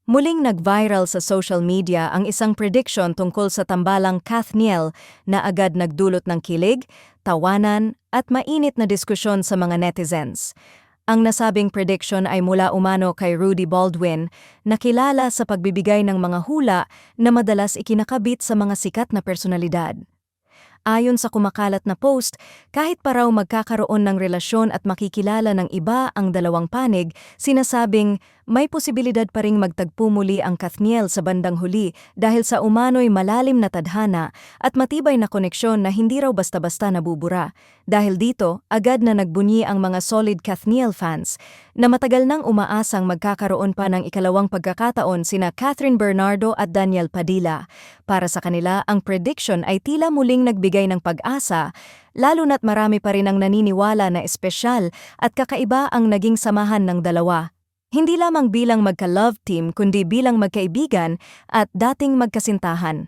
Muling nag-viral sa social media ang isang prediction tungkol sa tambalang Kathniel na agad nagdulot ng kilig, tawanan at mainit na diskusyon sa mga netizens. Ang nasabing prediction ay mula umano kay Rudy Baldwin, na kilala sa pagbibigay ng mga hula na madalas ikinakabit sa mga sikat na personalidad. Ayon sa kumakalat na post, kahit pa raw magkakaroon ng relasyon at makikilala ng iba ang dalawang panig, sinasabing may posibilidad pa ring magtagpo muli ang Kathniel sa bandang huli dahil sa umano'y malalim na tadhana at matibay na koneksyon na hindi raw basta-basta nabubura. Dahil dito, agad na nagbunyi ang mga solid Kathniel fans na matagal nang umaasang magkakaroon pa ng ikalawang pagkakataon sina Catherine Bernardo at Daniel Padilla. Para sa kanila, ang prediction ay tila muling nagbigay ng pag-asa, lalo na't marami pa rin ang naniniwala na espesyal at kakaiba ang naging samahan ng dalawa. Hindi lamang bilang magka-love team kundi bilang magkaibigan at dating magkasintahan.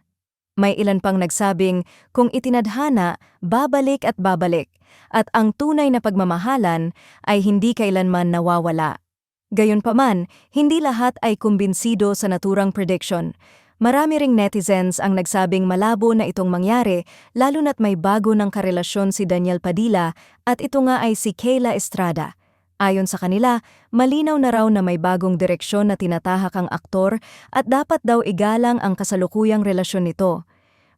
May ilan pang nagsabing kung itinadhana, babalik at babalik, at ang tunay na pagmamahalan ay hindi kailanman nawawala. Gayunpaman, hindi lahat ay kumbinsido sa naturang prediction. Marami ring netizens ang nagsabing malabo na itong mangyari, lalo na't may bago ng karelasyon si Daniel Padilla at ito nga ay si Kayla Estrada. Ayon sa kanila, malinaw na raw na may bagong direksyon na tinatahak ang aktor at dapat daw igalang ang kasalukuyang relasyon nito.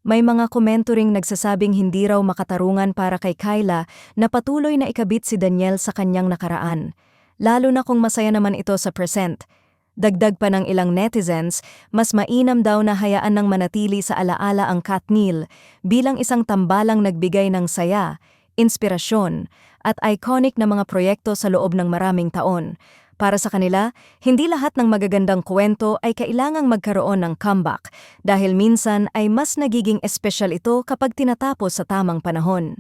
May mga komento ring nagsasabing hindi raw makatarungan para kay Kayla na patuloy na ikabit si Daniel sa kanyang nakaraan, lalo na kung masaya naman ito sa present. Dagdag pa ng ilang netizens, mas mainam daw na hayaan ng manatili sa alaala ang Kathniel bilang isang tambalang nagbigay ng saya, inspirasyon, at iconic na mga proyekto sa loob ng maraming taon. Para sa kanila, hindi lahat ng magagandang kwento ay kailangang magkaroon ng comeback dahil minsan ay mas nagiging espesyal ito kapag tinatapos sa tamang panahon.